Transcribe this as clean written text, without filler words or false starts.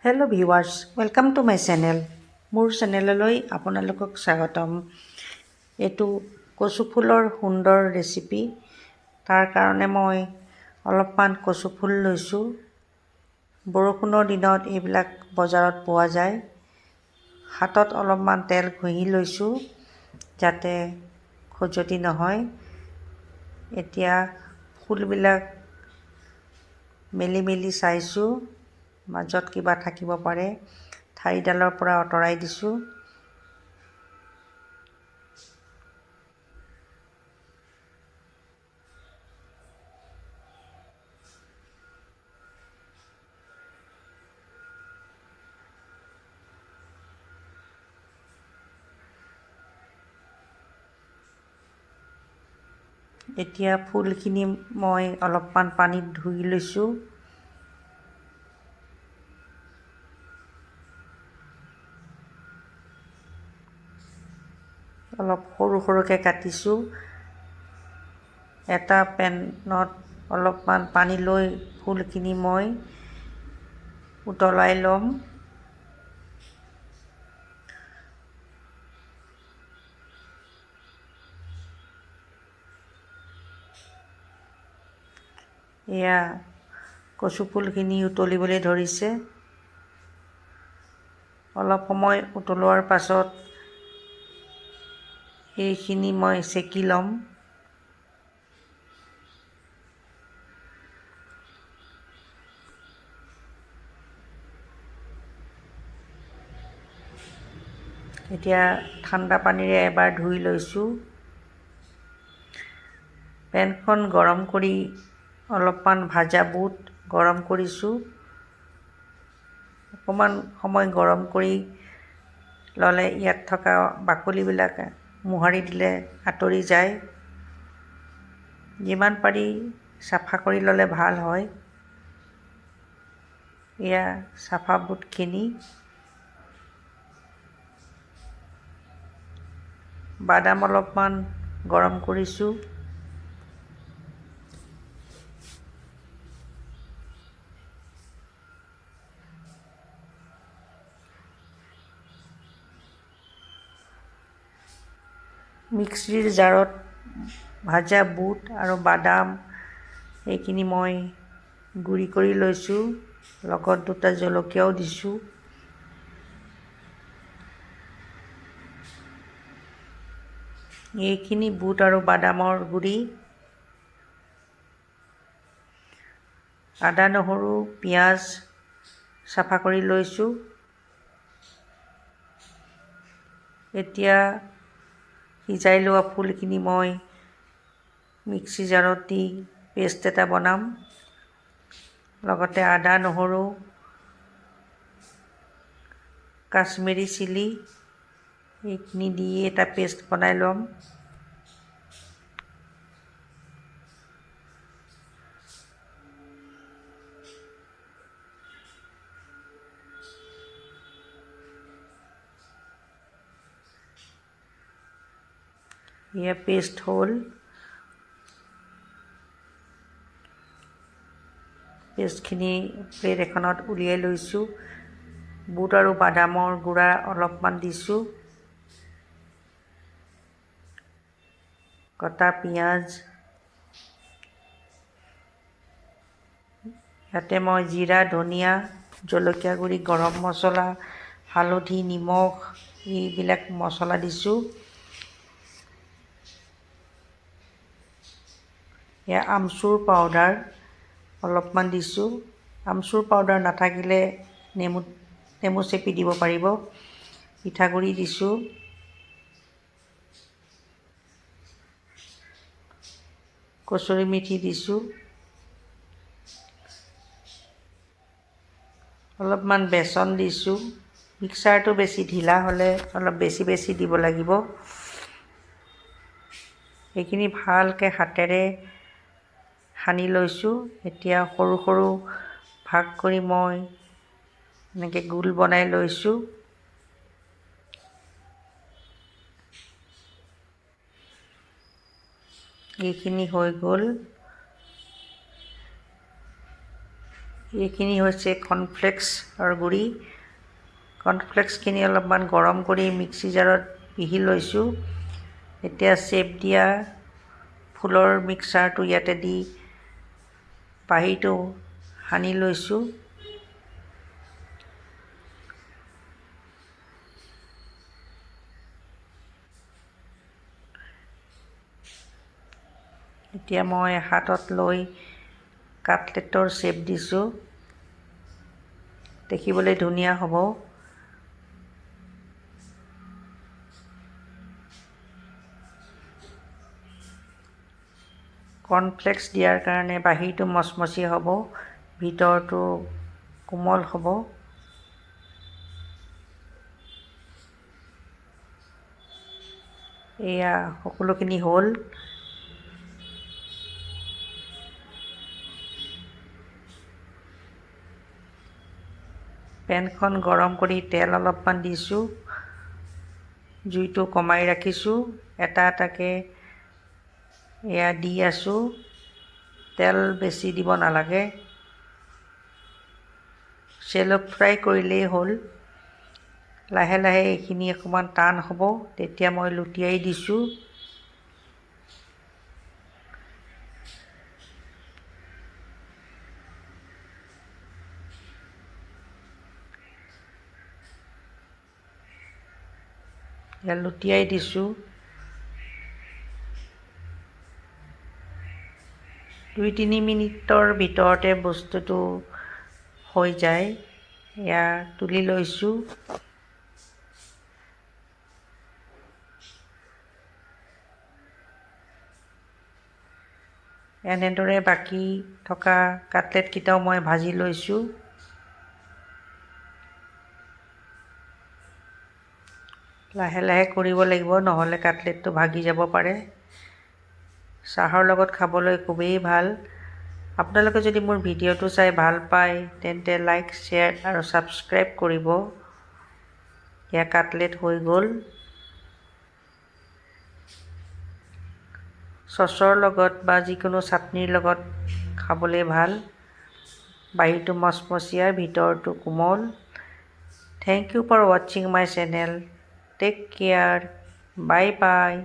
Hello' viewers, welcome to my channel. মোৰ চেনেললৈ আপোনালোকক স্বাগতম। এইটো কচু ফুলৰ সুন্দৰ ৰেচিপি। তাৰ কাৰণে মই অলপমান কচু ফুল লৈছোঁ। বৰষুণৰ দিনত এইবিলাক বজাৰত পোৱা যায়। হাতত অলপমান তেল ঘঁহি লৈছোঁ যাতে খজুৱতি নহয়। এতিয়া ফুলবিলাক মেলি মেলি চাইছোঁ, মাজত কিবা থাকিব পাৰে। ঠাৰিডালৰ পৰা আঁতৰাই দিছোঁ। এতিয়া ফুলখিনি মই অলপমান পানীত ধুই লৈছোঁ। অলপ সৰু সৰুকৈ কাটিছোঁ। এটা পেনত অলপমান পানী লৈ ফুলখিনি মই উতলাই ল'ম। এয়া কচু ফুলখিনি উতলিবলৈ ধৰিছে। অলপ সময় উতলোৱাৰ পাছত এইখিনি মই চেকি ল'ম। এতিয়া ঠাণ্ডা পানীৰে এবাৰ ধুই লৈছোঁ। পেনখন গৰম কৰি অলপমান ভাজা বুট গৰম কৰিছোঁ। অকণমান সময় গৰম কৰি ল'লে ইয়াত থকা বাকলিবিলাক মোহাৰি দিলে আঁতৰি যায়। যিমান পাৰি চাফা কৰি ল'লে ভাল হয়। এয়া চাফা বুটখিনি। বাদাম অলপমান গৰম কৰিছোঁ। মিক্সিৰ জাৰত ভাজা বুট আৰু বাদাম এইখিনি মই গুড়ি কৰি লৈছোঁ। লগত দুটা জলকীয়াও দিছোঁ। এইখিনি বুট আৰু বাদামৰ গুড়ি। আদা, নহৰু, পিঁয়াজ চাফা কৰি লৈছোঁ। এতিয়া সিজাই লোৱা ফুলখিনি মই মিক্সি জাৰত দি পেষ্ট এটা বনাম। লগতে আদা, নহৰু, কাশ্মীৰী চিলি এইখিনি দি এটা পেষ্ট বনাই ল'ম। এয়া পেষ্ট হ'ল। পেষ্টখিনি প্লেট এখনত উলিয়াই লৈছোঁ। বুট আৰু বাদামৰ গুড়া অলপমান দিছোঁ। কটা পিঁয়াজ, ইয়াতে মই জিৰা, ধনিয়া, জলকীয়া গুড়ি, গৰম মছলা, হালধি, নিমখ এইবিলাক মছলা দিছোঁ। এয়া আমচুৰ পাউডাৰ অলপমান দিছোঁ। আমচুৰ পাউডাৰ নাথাকিলে নেমু চেপি দিব পাৰিব। পিঠাগুড়ি দিছোঁ। কচুৰি মেথি দিছোঁ। অলপমান বেচন দিছোঁ। মিক্সাৰটো বেছি ঢিলা হ'লে অলপ বেছি বেছি দিব লাগিব। এইখিনি ভালকৈ হাতেৰে সানি লৈছোঁ। এতিয়া সৰু সৰু ভাগ কৰি মই এনেকৈ গোল বনাই লৈছোঁ। এইখিনি হৈ গ'ল। এইখিনি হৈছে কৰ্ণফ্লেক্সৰ গুড়ি। কৰ্ণফ্লেক্সখিনি অলপমান গৰম কৰি মিক্সি জাৰত পিহি লৈছোঁ। এতিয়া চেপ দিয়া ফুলৰ মিক্সাৰটো ইয়াতে দি বাহিৰটো সানি লৈছোঁ। এতিয়া মই হাতত লৈ কাটলেটৰ শ্বেপ দিছোঁ। দেখিবলৈ ধুনীয়া হ'ব। কৰ্ণফ্লেক্স দিয়াৰ কাৰণে বাহিৰটো মচমচীয়া হ'ব, ভিতৰটো কোমল হ'ব। এয়া সকলোখিনি হ'ল। পেনখন গৰম কৰি তেল অলপমান দিছোঁ। জুইটো কমাই ৰাখিছোঁ। এটা এটাকৈ এয়া দি আছোঁ। তেল বেছি দিব নালাগে। শ্বেলো ফ্ৰাই কৰিলেই হ'ল। লাহে লাহে এইখিনি অকণমান টান হ'ব, তেতিয়া মই লুটিয়াই দিছোঁ। ইয়াত লুটিয়াই দিছোঁ। 2-3 মিনিটৰ ভিতৰতে বস্তুটো হৈ যায়। এয়া তুলি লৈছোঁ। এনেদৰে বাকী থকা কাটলেটকেইটাও মই ভাজি লৈছোঁ। লাহে লাহে কৰিব লাগিব, নহ'লে কাটলেটটো ভাগি যাব পাৰে। চাহৰ লগত খাবলৈ খুবেই ভাল। আপোনালোকে যদি মোৰ ভিডিঅ'টো চাই ভাল পায় তেন্তে লাইক, শ্বেয়াৰ আৰু ছাবস্ক্ৰাইব কৰিব। এয়া কাটলেট হৈ গ'ল। চচৰ লগত বা যিকোনো চাটনিৰ লগত খাবলৈ ভাল। বাহিৰটো মচমচীয়া, ভিতৰটো কোমল। Thank you for watching my channel. Take care. Bye bye.